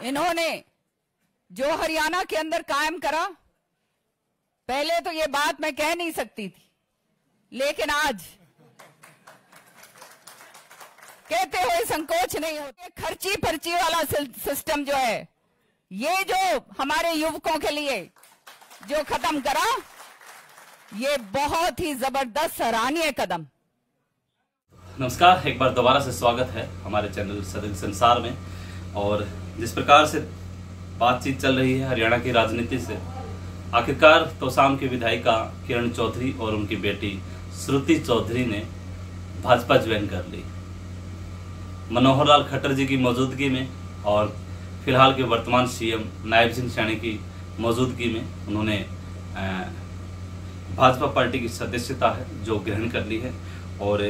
इन्होंने जो हरियाणा के अंदर कायम करा, पहले तो ये बात मैं कह नहीं सकती थी, लेकिन आज कहते हुए संकोच नहीं होते। खर्ची पर्ची वाला सिस्टम जो है, ये जो हमारे युवकों के लिए जो खत्म करा, ये बहुत ही जबरदस्त सराहनीय कदम। नमस्कार, एक बार दोबारा से स्वागत है हमारे चैनल सदन संसार में। और जिस प्रकार से बातचीत चल रही है हरियाणा की राजनीति से, आखिरकार तोसाम की विधायिका किरण चौधरी और उनकी बेटी श्रुति चौधरी ने भाजपा ज्वाइन कर ली। मनोहर लाल खट्टर जी की मौजूदगी में और फिलहाल के वर्तमान सीएम नायब सिंह सैनी की मौजूदगी में उन्होंने भाजपा पार्टी की सदस्यता है जो ग्रहण कर ली है। और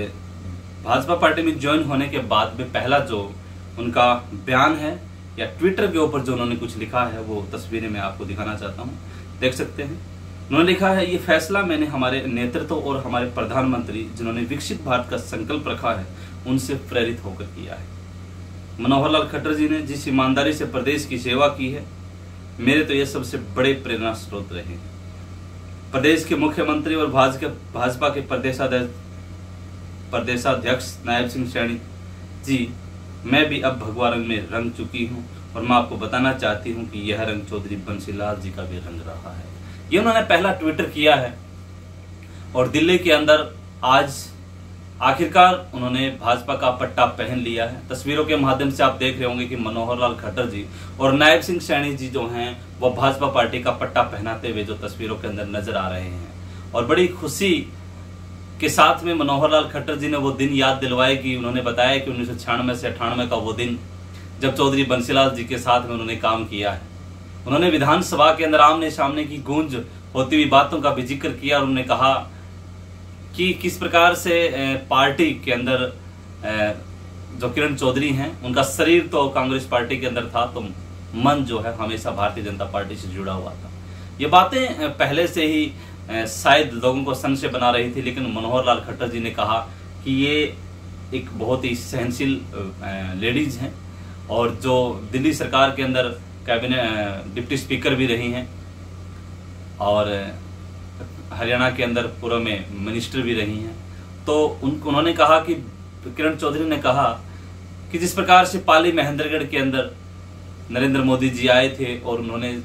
भाजपा पार्टी में ज्वाइन होने के बाद में पहला जो उनका बयान है या ट्विटर के ऊपर जो उन्होंने कुछ लिखा है, वो तस्वीरें मैं आपको दिखाना चाहता हूं, देख सकते हैं। उन्होंने लिखा है, ये फैसला मैंने हमारे नेतृत्व और हमारे प्रधानमंत्री जिन्होंने विकसित भारत का संकल्प रखा है उनसे प्रेरित होकर किया है। मनोहर लाल खट्टर जी ने जिस ईमानदारी से प्रदेश की सेवा की है, मेरे तो ये सबसे बड़े प्रेरणा स्रोत रहे हैं। प्रदेश के मुख्यमंत्री और भाजपा के प्रदेशाध्यक्ष नायब सिंह सैनी जी, मैं भी अब भगवा रंग में रंग चुकी हूं और मैं आपको बताना चाहती हूं कि यह रंग चौधरी बंसीलाल जी का भी रंग रहा है। ये उन्होंने पहला ट्विटर किया है और दिल्ली के अंदर आज आखिरकार उन्होंने भाजपा का पट्टा पहन लिया है। तस्वीरों के माध्यम से आप देख रहे होंगे कि मनोहर लाल खट्टर जी और नायब सिंह सैनी जी जो हैं वो भाजपा पार्टी का पट्टा पहनाते हुए जो तस्वीरों के अंदर नजर आ रहे हैं। और बड़ी खुशी के साथ में मनोहर लाल खट्टर जी ने वो दिन याद दिलवाए कि उन्होंने बताया कि 1996 से 98 का वो दिन जब चौधरी बंसीलाल जी के साथ में उन्होंने काम किया है। उन्होंने विधानसभा के अंदर आमने सामने की गूंज होती हुई बातों का भी जिक्र किया और उन्होंने कहा कि किस प्रकार से पार्टी के अंदर जो किरण चौधरी हैं, उनका शरीर तो कांग्रेस पार्टी के अंदर था, तो मन जो है हमेशा भारतीय जनता पार्टी से जुड़ा हुआ था। ये बातें पहले से ही शायद लोगों को संशय बना रही थी, लेकिन मनोहर लाल खट्टर जी ने कहा कि ये एक बहुत ही सहनशील लेडीज हैं और जो दिल्ली सरकार के अंदर कैबिनेट डिप्टी स्पीकर भी रही हैं और हरियाणा के अंदर पूर्व में मिनिस्टर भी रही हैं। तो उन्होंने कहा कि किरण चौधरी ने कहा कि जिस प्रकार से पाली महेंद्रगढ़ के अंदर नरेंद्र मोदी जी आए थे और उन्होंने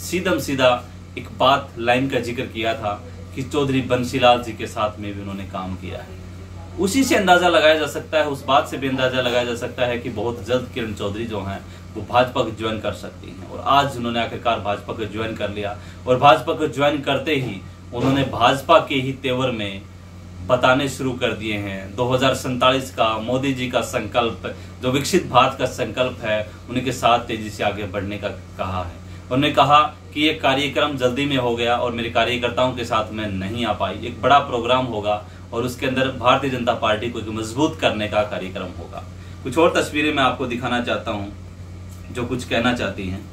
सीधा एक बात लाइन का जिक्र किया था कि चौधरी बंसीलाल जी के साथ में भी उन्होंने काम किया है, उसी से अंदाजा लगाया जा सकता है, उस बात से भी अंदाजा लगाया जा सकता है कि बहुत जल्द किरण चौधरी जो हैं वो भाजपा को ज्वाइन कर सकती हैं। और आज उन्होंने आखिरकार भाजपा को ज्वाइन कर लिया और भाजपा को ज्वाइन करते ही उन्होंने भाजपा के ही तेवर में बताने शुरू कर दिए हैं 2047 का मोदी जी का संकल्प, जो विकसित भारत का संकल्प है, उनके साथ तेजी से आगे बढ़ने का कहा है। उन्होंने कहा कि ये कार्यक्रम जल्दी में हो गया और मेरे कार्यकर्ताओं के साथ मैं नहीं आ पाई, एक बड़ा प्रोग्राम होगा और उसके अंदर भारतीय जनता पार्टी को मजबूत करने का कार्यक्रम होगा। कुछ और तस्वीरें मैं आपको दिखाना चाहता हूं जो कुछ कहना चाहती हैं।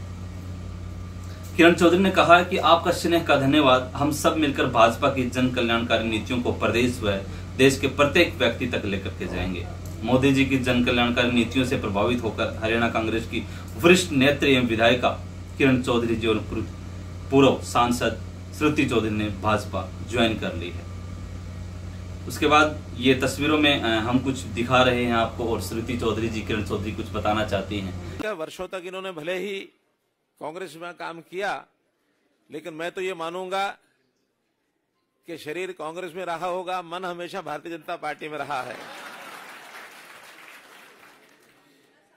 किरण चौधरी ने कहा कि आपका स्नेह का धन्यवाद। हम सब मिलकर भाजपा की जन कल्याणकारी नीतियों को प्रदेश व देश के प्रत्येक व्यक्ति तक लेकर के जाएंगे। मोदी जी की जन कल्याणकारी नीतियों से प्रभावित होकर हरियाणा कांग्रेस की वरिष्ठ नेत्री एवं विधायिका किरण चौधरी जी और पूर्व सांसद श्रुति चौधरी ने भाजपा ज्वाइन कर ली है। उसके बाद ये तस्वीरों में हम कुछ दिखा रहे हैं आपको और श्रुति चौधरी जी किरण चौधरी कुछ बताना चाहती हैं। वर्षों तक इन्होंने भले ही कांग्रेस में काम किया, लेकिन मैं तो ये मानूंगा कि शरीर कांग्रेस में रहा होगा, मन हमेशा भारतीय जनता पार्टी में रहा है।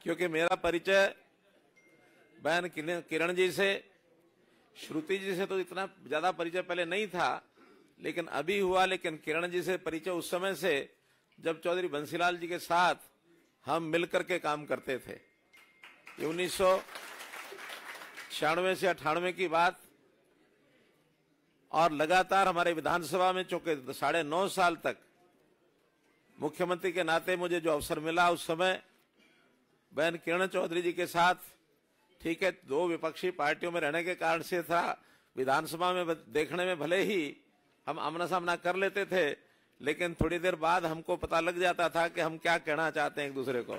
क्योंकि मेरा परिचय बहन किरण जी से, श्रुति जी से तो इतना ज्यादा परिचय पहले नहीं था, लेकिन अभी हुआ। लेकिन किरण जी से परिचय उस समय से जब चौधरी बंसीलाल जी के साथ हम मिलकर के काम करते थे। ये 1996 से 98 की बात, और लगातार हमारे विधानसभा में चूंकि 9.5 साल तक मुख्यमंत्री के नाते मुझे जो अवसर मिला, उस समय बहन किरण चौधरी जी के साथ, ठीक है, 2 विपक्षी पार्टियों में रहने के कारण से था, विधानसभा में देखने में भले ही हम आमना सामना कर लेते थे, लेकिन थोड़ी देर बाद हमको पता लग जाता था कि हम क्या कहना चाहते हैं एक दूसरे को।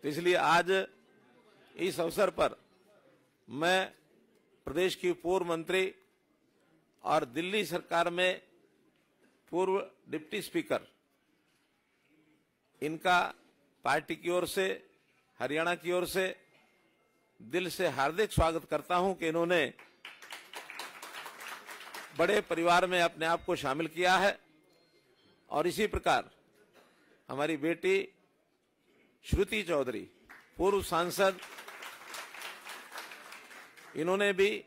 तो इसलिए आज इस अवसर पर मैं प्रदेश की पूर्व मंत्री और दिल्ली सरकार में पूर्व डिप्टी स्पीकर, इनका पार्टी की ओर से, हरियाणा की ओर से दिल से हार्दिक स्वागत करता हूं कि इन्होंने बड़े परिवार में अपने आप को शामिल किया है। और इसी प्रकार हमारी बेटी श्रुति चौधरी, पूर्व सांसद, इन्होंने भी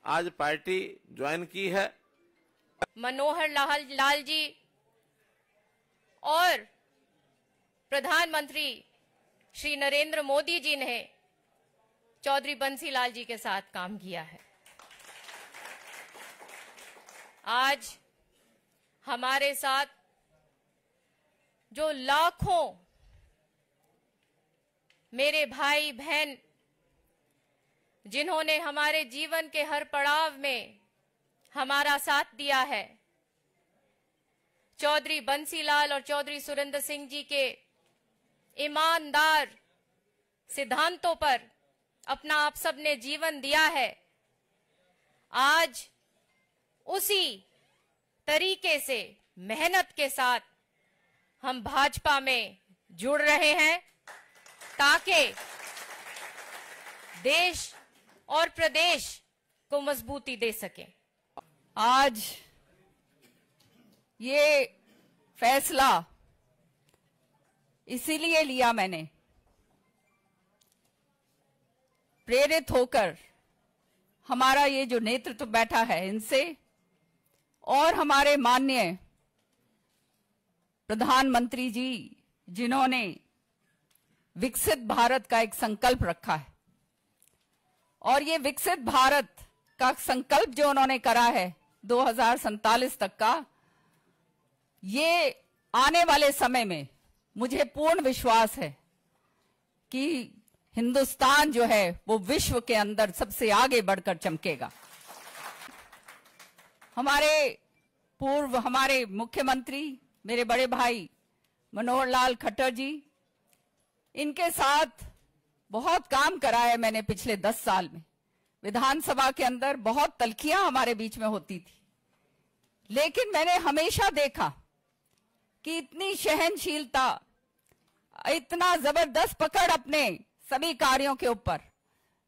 आज पार्टी ज्वाइन की है। मनोहर लाल जी और प्रधानमंत्री श्री नरेंद्र मोदी जी ने चौधरी बंसीलाल जी के साथ काम किया है। आज हमारे साथ जो लाखों मेरे भाई बहन, जिन्होंने हमारे जीवन के हर पड़ाव में हमारा साथ दिया है, चौधरी बंसीलाल और चौधरी सुरेंद्र सिंह जी के ईमानदार सिद्धांतों पर अपना आप सबने जीवन दिया है। आज उसी तरीके से मेहनत के साथ हम भाजपा में जुड़ रहे हैं ताकि देश और प्रदेश को मजबूती दे सके। आज ये फैसला इसीलिए लिया मैंने, प्रेरित होकर हमारा ये जो नेतृत्व बैठा है इनसे, और हमारे माननीय प्रधानमंत्री जी जिन्होंने विकसित भारत का एक संकल्प रखा है, और ये विकसित भारत का संकल्प जो उन्होंने करा है 2047 तक का, ये आने वाले समय में मुझे पूर्ण विश्वास है कि हिंदुस्तान जो है वो विश्व के अंदर सबसे आगे बढ़कर चमकेगा। हमारे मुख्यमंत्री मेरे बड़े भाई मनोहर लाल खट्टर जी, इनके साथ बहुत काम करा है मैंने पिछले 10 साल में। विधानसभा के अंदर बहुत तल्खियां हमारे बीच में होती थी, लेकिन मैंने हमेशा देखा कि इतनी सहनशीलता, इतना जबरदस्त पकड़ अपने सभी कार्यों के ऊपर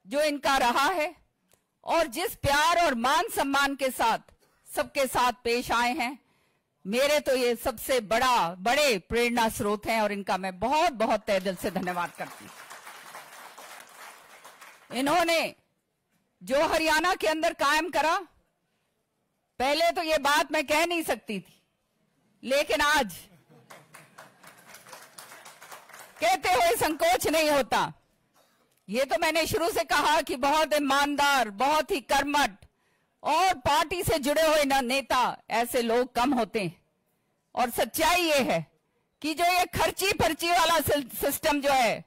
जो इनका रहा है, और जिस प्यार और मान सम्मान के साथ सबके साथ पेश आए हैं, मेरे तो ये सबसे बड़े प्रेरणा स्रोत हैं, और इनका मैं बहुत बहुत तहे दिल से धन्यवाद करती हूं। इन्होंने जो हरियाणा के अंदर कायम करा, पहले तो ये बात मैं कह नहीं सकती थी, लेकिन आज कहते हुए संकोच नहीं होता। ये तो मैंने शुरू से कहा कि बहुत ईमानदार, बहुत ही कर्मठ और पार्टी से जुड़े हुए नेता ऐसे लोग कम होते हैं। और सच्चाई ये है कि जो ये खर्ची पर्ची वाला सिस्टम जो है,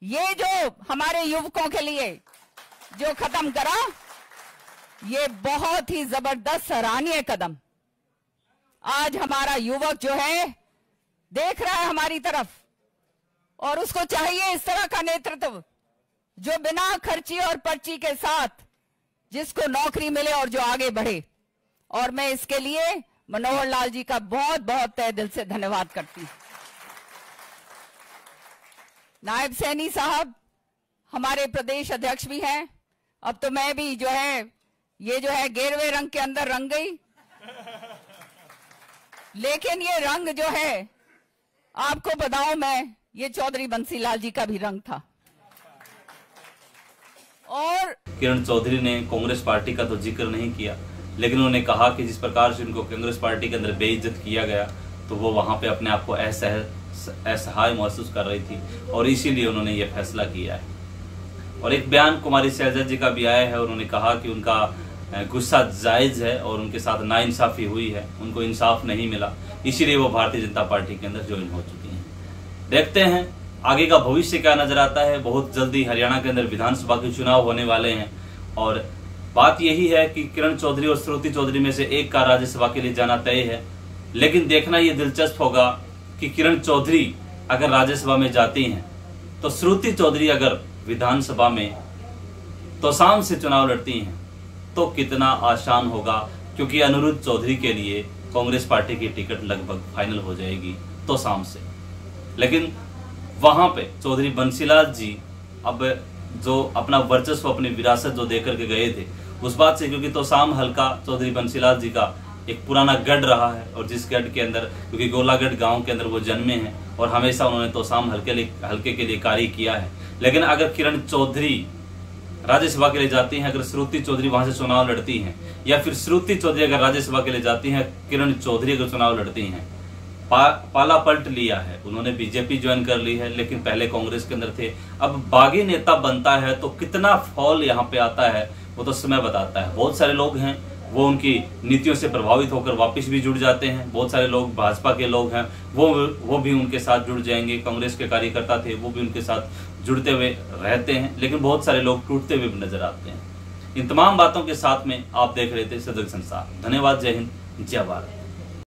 ये जो हमारे युवकों के लिए जो खत्म करा, ये बहुत ही जबरदस्त सराहनीय कदम। आज हमारा युवक जो है देख रहा है हमारी तरफ, और उसको चाहिए इस तरह का नेतृत्व जो बिना खर्ची और पर्ची के साथ जिसको नौकरी मिले और जो आगे बढ़े। और मैं इसके लिए मनोहर लाल जी का बहुत बहुत तहे दिल से धन्यवाद करती हूं। नायब सैनी साहब हमारे प्रदेश अध्यक्ष भी हैं। अब तो मैं भी जो है ये जो है गेरुए रंग के अंदर रंग गई, लेकिन ये रंग जो है आपको बताऊं मैं, ये चौधरी बंसीलाल जी का भी रंग था। और किरण चौधरी ने कांग्रेस पार्टी का तो जिक्र नहीं किया, लेकिन उन्होंने कहा कि जिस प्रकार से उनको कांग्रेस पार्टी के अंदर बेइज्जत किया गया, तो वो वहां पे अपने आप को असहाय महसूस कर रही थी, और इसीलिए उन्होंने ये फैसला किया है। और एक बयान कुमारी शैलजा जी का भी आया है, उन्होंने कहा कि उनका गुस्सा जायज है और उनके साथ नाइंसाफी हुई है, उनको इंसाफ नहीं मिला, इसीलिए वो भारतीय जनता पार्टी के अंदर ज्वाइन हो चुकी हैं। देखते हैं आगे का भविष्य क्या नजर आता है। बहुत जल्दी हरियाणा के अंदर विधानसभा के चुनाव होने वाले हैं, और बात यही है कि किरण चौधरी और श्रुति चौधरी में से एक का राज्यसभा के लिए जाना तय है। लेकिन देखना यह दिलचस्प होगा कि किरण चौधरी अगर राज्यसभा में जाती हैं तो श्रुति चौधरी अगर विधानसभा में तोशाम से चुनाव लड़ती हैं तो कितना आसान होगा, क्योंकि अनिरुद्ध चौधरी के लिए कांग्रेस पार्टी की टिकट लगभग फाइनल हो जाएगी तोशाम से। लेकिन वहां पे चौधरी बंसीलाल जी अब जो अपना वर्चस्व, अपनी विरासत जो देकर के गए थे उस बात से, क्योंकि तोशाम हल्का चौधरी बंसीलाल जी का एक पुराना गढ़ रहा है, और जिस गढ़ के अंदर, क्योंकि गोलागढ़ गांव के अंदर वो जन्मे हैं और हमेशा उन्होंने तोशाम हल्के के लिए कार्य किया है। लेकिन अगर किरण चौधरी राज्यसभा के लिए जाती हैं, अगर श्रुति चौधरी वहां से चुनाव लड़ती हैं, या फिर श्रुति चौधरी अगर राज्यसभा के लिए जाती हैं, किरण चौधरी अगर चुनाव लड़ती हैं, पाला पलट लिया है, उन्होंने बीजेपी ज्वाइन कर ली है, लेकिन पहले कांग्रेस के अंदर थे, अब बागी नेता बनता है तो कितना फॉल यहाँ पे आता है वो तो समय बताता है। बहुत सारे लोग हैं वो उनकी नीतियों से प्रभावित होकर वापस भी जुड़ जाते हैं, बहुत सारे लोग भाजपा के लोग हैं वो भी उनके साथ जुड़ जाएंगे, कांग्रेस के कार्यकर्ता थे वो भी उनके साथ जुड़ते हुए रहते हैं, लेकिन बहुत सारे लोग टूटते हुए भी नजर आते हैं। इन तमाम बातों के साथ में आप देख रहे थे सदर्ग संसार। धन्यवाद, जय हिंद, जय भारत।